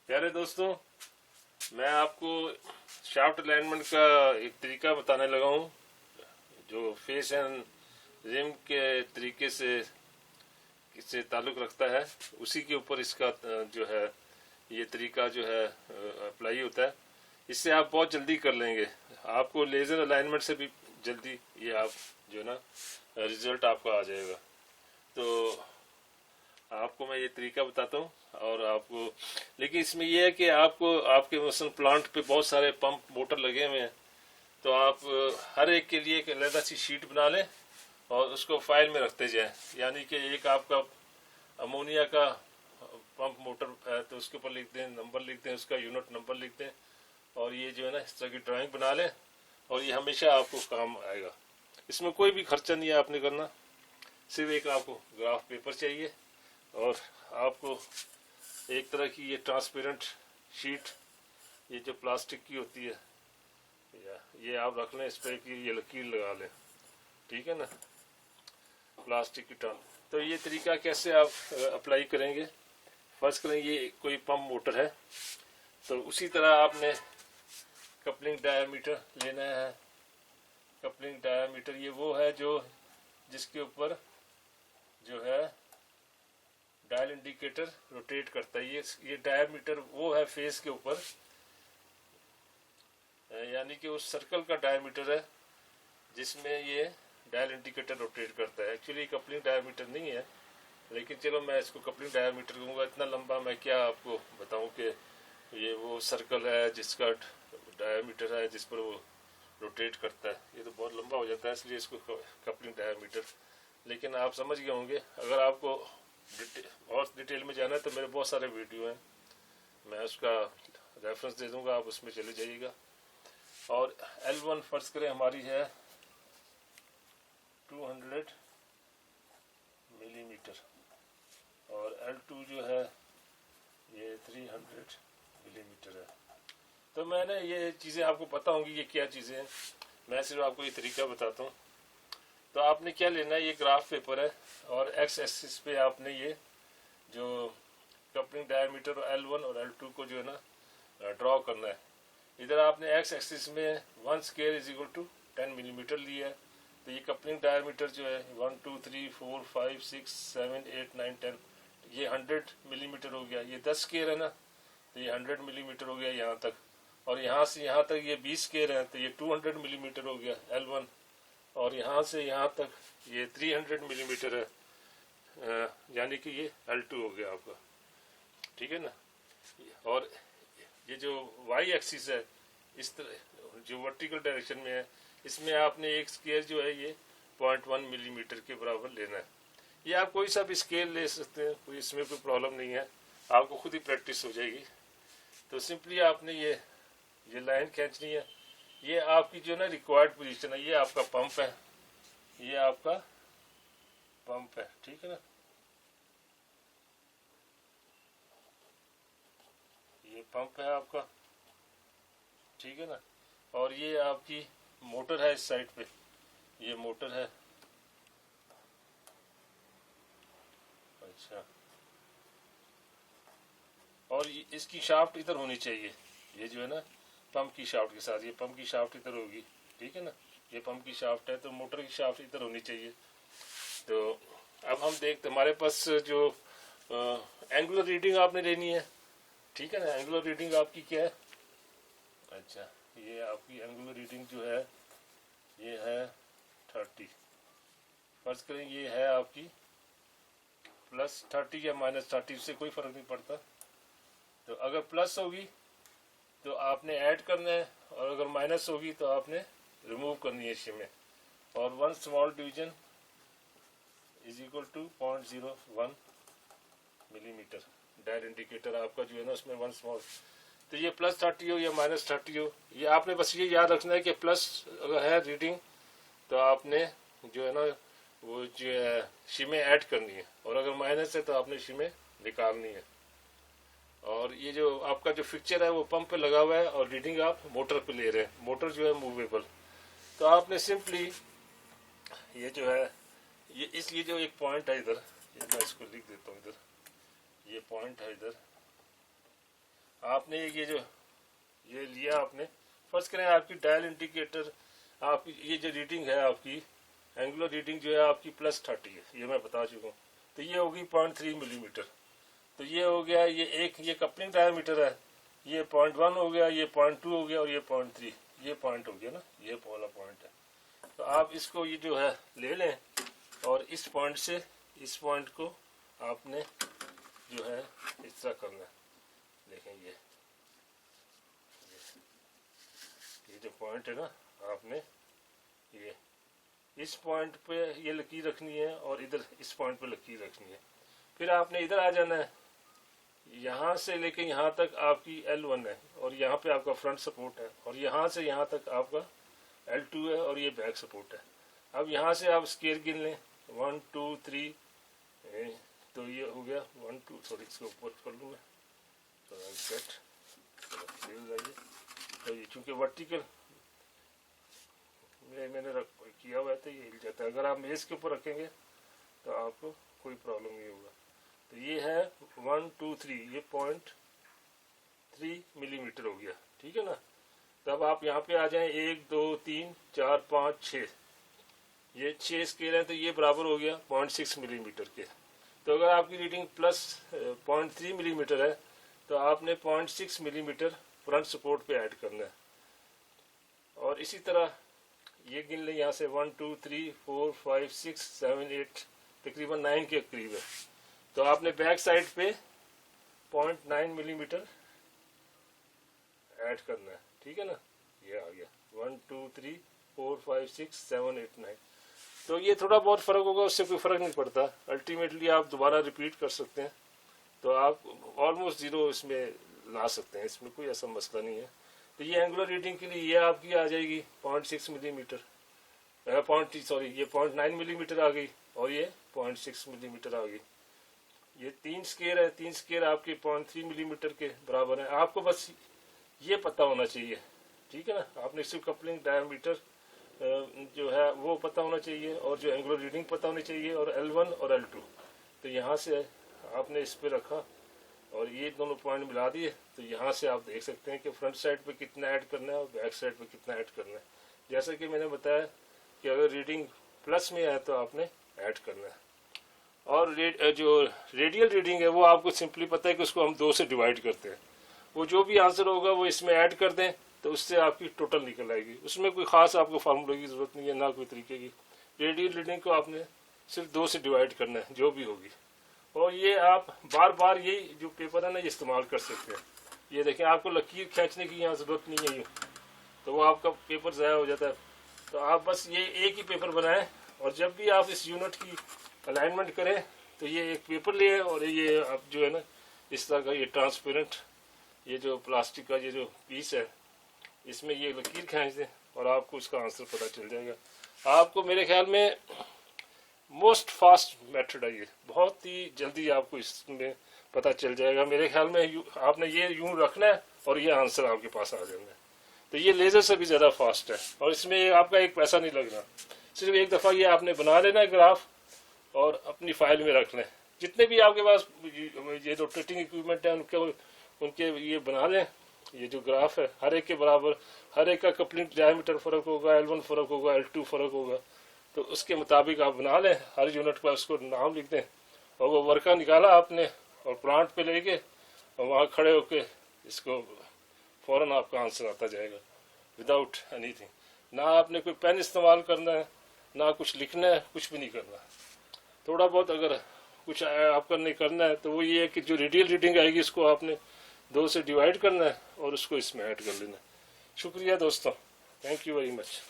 प्यारे दोस्तों, मैं आपको शाफ्ट अलाइनमेंट का एक तरीका बताने लगा हूँ जो फेस एंड रिम के तरीके से ताल्लुक़ रखता है। उसी के ऊपर इसका जो है ये तरीका जो है अप्लाई होता है। इससे आप बहुत जल्दी कर लेंगे। आपको लेज़र अलाइनमेंट से भी जल्दी ये आप जो है ना रिजल्ट आपका आ जाएगा। तो आपको मैं ये तरीका बताता हूँ और आपको, लेकिन इसमें यह है कि आपको आपके मसलन प्लांट पे बहुत सारे पंप मोटर लगे हुए हैं, तो आप हर एक के लिए एक अलग सी शीट बना लें और उसको फाइल में रखते जाएं। यानी कि एक आपका अमोनिया का पंप मोटर है तो उसके ऊपर लिख दें, नंबर लिख दें, उसका यूनिट नंबर लिख दें और ये जो है ना इस तरह की ड्राइंग बना लें और ये हमेशा आपको काम आएगा। इसमें कोई भी खर्चा नहीं है आपने करना, सिर्फ एक आपको ग्राफ पेपर चाहिए और आपको एक तरह की ये ट्रांसपेरेंट शीट, ये जो प्लास्टिक की होती है, ये आप रख लें, इस पर की ये लकीर लगा लें, ठीक है ना, प्लास्टिक की तो ये तरीका कैसे आप अप्लाई करेंगे। फर्स्ट करें, ये कोई पंप मोटर है तो उसी तरह आपने कपलिंग डायामीटर लेना है। कपलिंग डायामीटर ये वो है जो जिसके ऊपर जो है डायल इंडिकेटर रोटेट करता है। ये डायामीटर वो है फेस के ऊपर, यानी कि उस सर्कल का डायामीटर है जिसमें ये डायल इंडिकेटर रोटेट करता है। एक्चुअली कपलिंग डायामीटर नहीं है, लेकिन चलो मैं इसको कपलिंग डायामीटर कहूँगा। इतना लंबा मैं क्या आपको बताऊँ कि ये वो सर्कल है जिसका डायामीटर है जिस पर वो रोटेट करता है। ये तो बहुत लंबा हो जाता है, इसलिए इसको कपलिंग डायामीटर, लेकिन आप समझ गए होंगे। अगर आपको और डिटेल में जाना है तो मेरे बहुत सारे वीडियो हैं, मैं उसका रेफरेंस दे दूंगा, आप उसमें चले जाइएगा। और L1 फर्ज करें हमारी है 200 मिलीमीटर और L2 जो है ये 300 मिलीमीटर है। तो मैंने ये चीज़ें आपको पता होंगी ये क्या चीज़ें हैं, मैं सिर्फ आपको ये तरीका बताता हूँ। तो आपने क्या लेना है, ये ग्राफ पेपर है और एक्स एक्सिस पे आपने ये जो कपलिंग डायमीटर L1 और L2 को जो है ना ड्रॉ करना है। इधर आपने एक्स एक्सिस में 1 square is equal to 10 millimetre लिया है। तो ये कपलिंग डायमीटर जो है 1 2 3 4 5 6 7 8 9 10, ये 100 मिलीमीटर हो गया। ये 10 स्क्वायर है ना, तो ये 100 मिलीमीटर हो गया यहाँ तक, और यहाँ से यहाँ तक ये 20 स्क्वायर है तो ये 200 मिलीमीटर हो गया L1, और यहाँ से यहाँ तक ये 300 मिलीमीटर है, यानी कि ये L2 हो गया आपका, ठीक है ना। और ये जो y एक्सिस है इस तरह जो वर्टिकल डायरेक्शन में है, इसमें आपने एक स्केल जो है ये 0.1 मिलीमीटर के बराबर लेना है। ये आप कोई सा भी स्केल ले सकते हैं, कोई इसमें कोई प्रॉब्लम नहीं है, आपको खुद ही प्रैक्टिस हो जाएगी। तो सिंपली आपने ये लाइन खींचनी है। ये आपकी जो ना रिक्वायर्ड पोजीशन है, ये आपका पंप है, ये आपका पंप है, ठीक है ना। ये पंप है आपका, ठीक है ना। और ये आपकी मोटर है इस साइड पे, ये मोटर है। अच्छा, और इसकी शाफ्ट इधर होनी चाहिए, ये जो है ना पंप की शाफ्ट के साथ, ये पंप की शाफ्ट इधर होगी, ठीक है ना। ये पंप की शाफ्ट है तो मोटर की शाफ्ट इधर होनी चाहिए। तो अब हम देखते, हमारे पास जो एंगुलर रीडिंग आपने लेनी है, ठीक है ना। एंगुलर रीडिंग आपकी क्या है, अच्छा ये आपकी एंगुलर रीडिंग जो है ये है 30। फर्ज करें ये है आपकी +30 या -30, से कोई फ़र्क नहीं पड़ता। तो अगर प्लस होगी तो आपने ऐड करना है, और अगर माइनस होगी तो आपने रिमूव करनी है इसमें। और 1 small division is equal to 0.01 millimetre. Dial indicator आपका जो है ना उसमें 1 स्मॉल, तो ये +30 हो या -30 हो, ये आपने बस ये याद रखना है कि प्लस अगर है रीडिंग तो आपने जो है ना वो जो है शिमें ऐड करनी है, और अगर माइनस है तो आपने शिमें निकालनी है। और ये जो आपका जो फिक्चर है वो पंप पे लगा हुआ है और रीडिंग आप मोटर पे ले रहे हैं। मोटर जो है मूवेबल, तो आपने सिंपली ये जो है ये इसलिए जो एक पॉइंट है इधर, ये मैं इसको लिख देता हूँ इधर, ये पॉइंट है इधर, आपने ये लिया आपने, फर्स्ट करें आपकी डायल इंडिकेटर, आपकी ये जो रीडिंग है आपकी एंगुलर रीडिंग जो है आपकी +30 है, ये मैं बता चुका हूँ। तो ये होगी 0.3 मिलीमीटर। तो ये हो गया, ये कपलिंग डायमीटर है, ये 0.1 हो गया, ये 0.2 हो गया और ये 0.3, ये पॉइंट हो गया ना, ये वाला पॉइंट है। तो आप इसको ये जो है ले लें और इस पॉइंट से इस पॉइंट को आपने जो है इस तरह करना है। देखें ये जो पॉइंट है ना, आपने ये इस पॉइंट पे ये लकीर रखनी है और इधर इस पॉइंट पे लकीर रखनी है। फिर आपने इधर आ जाना है, यहाँ से लेके यहाँ तक आपकी L1 है और यहाँ पे आपका फ्रंट सपोर्ट है और यहाँ से यहाँ तक आपका L2 है और ये बैक सपोर्ट है। अब यहाँ से आप स्केल गिन लें 1 2 3, तो ये हो गया 1 2, सॉरी इसको ऊपर कर लूँ मैं, तो ये चूँकि वर्टिकल मैंने किया हुआ है तो ये हिल जाता है। अगर आप मेज के ऊपर रखेंगे तो आपको कोई प्रॉब्लम नहीं होगा। तो ये है 1 2 3, ये 0.3 मिलीमीटर हो गया, ठीक है ना। तब आप यहाँ पे आ जाएं 1 2 3 4 5 6, ये 6 स्केल है तो ये बराबर हो गया 0.6 मिलीमीटर के। तो अगर आपकी रीडिंग +0.3 मिलीमीटर है तो आपने 0.6 मिलीमीटर फ्रंट सपोर्ट पे ऐड करना है। और इसी तरह ये गिन लें यहाँ से 1 2 3 4 5 6 7 8, तकरीबन 9 के करीब है। तो आपने बैक साइड पे 0.9 मिलीमीटर ऐड करना है, ठीक है ना। ये आ गया 1 2 3 4 5 6 7 8 9। तो ये थोड़ा बहुत फ़र्क होगा, उससे कोई फ़र्क नहीं पड़ता, अल्टीमेटली आप दोबारा रिपीट कर सकते हैं। तो आप ऑलमोस्ट ज़ीरो इसमें ला सकते हैं, इसमें कोई ऐसा मसला नहीं है। तो ये एंगुलर रीडिंग के लिए ये आपकी आ जाएगी 0.6 मिलीमीटर, ये 0.9 मिलीमीटर आ गई और ये 0.6 मिलीमीटर आ गई। ये 3 स्केल है, 3 स्केल आपके 0.3 मिलीमीटर के बराबर है। आपको बस ये पता होना चाहिए, ठीक है ना। आपने सिर्फ कपलिंग डायमीटर जो है वो पता होना चाहिए और जो एंगुलर रीडिंग पता होनी चाहिए और L1 और L2। तो यहाँ से आपने इस पे रखा और ये दोनों पॉइंट मिला दिए। तो यहाँ से आप देख सकते हैं कि फ्रंट साइड पे कितना ऐड करना है और बैक साइड पे कितना ऐड करना है। जैसा कि मैंने बताया कि अगर रीडिंग प्लस में है तो आपने ऐड करना है। और जो रेडियल रीडिंग है वो आपको सिंपली पता है कि उसको हम 2 से डिवाइड करते हैं। वो जो भी आंसर होगा वो इसमें ऐड कर दें तो उससे आपकी टोटल निकल आएगी। उसमें कोई ख़ास आपको फार्मूले की ज़रूरत नहीं है, ना कोई तरीके की। रेडियल रीडिंग को आपने सिर्फ 2 से डिवाइड करना है जो भी होगी। और ये आप बार बार यही जो पेपर है ना ये इस्तेमाल कर सकते हैं। ये देखें, आपको लकीर खींचने की यहाँ ज़रूरत नहीं है यूँ, तो वो आपका पेपर ज़ाया हो जाता है। तो आप बस ये एक ही पेपर बनाएं और जब भी आप इस यूनिट की अलाइनमेंट करें तो ये एक पेपर लें और ये आप जो है ना इस तरह का ये ट्रांसपेरेंट ये जो प्लास्टिक का ये जो पीस है इसमें ये लकीर खींच दें और आपको इसका आंसर पता चल जाएगा। आपको मेरे ख्याल में मोस्ट फास्ट मेथड है ये, बहुत ही जल्दी आपको इसमें पता चल जाएगा। मेरे ख्याल में आपने ये यूं रखना है और ये आंसर आपके पास आ जाना है। तो ये लेज़र से भी ज़्यादा फास्ट है और इसमें आपका एक पैसा नहीं लगना। सिर्फ एक दफ़ा ये आपने बना लेना है ग्राफ और अपनी फाइल में रख लें। जितने भी आपके पास ये जो ट्रेटिंग इक्विपमेंट है उनके ये बना लें। ये जो ग्राफ है हर एक के बराबर, हर एक का कपलिंग डायमीटर फ़र्क होगा, L1 फ़र्क होगा, L2 फ़र्क होगा। तो उसके मुताबिक आप बना लें, हर यूनिट पर उसको नाम लिख दें और वो वर्का निकाला आपने और प्लांट पे लेके और वहाँ खड़े होके इसको फ़ौरन आपका आंसर आता जाएगा विदाउट एनीथिंग। ना आपने कोई पेन इस्तेमाल करना है, ना कुछ लिखना है, कुछ भी नहीं करना। थोड़ा बहुत अगर कुछ आपका नहीं करना है तो वो ये है कि जो रेडियल रीडिंग आएगी इसको आपने 2 से डिवाइड करना है और उसको इसमें ऐड कर लेना है। शुक्रिया दोस्तों, थैंक यू वेरी मच।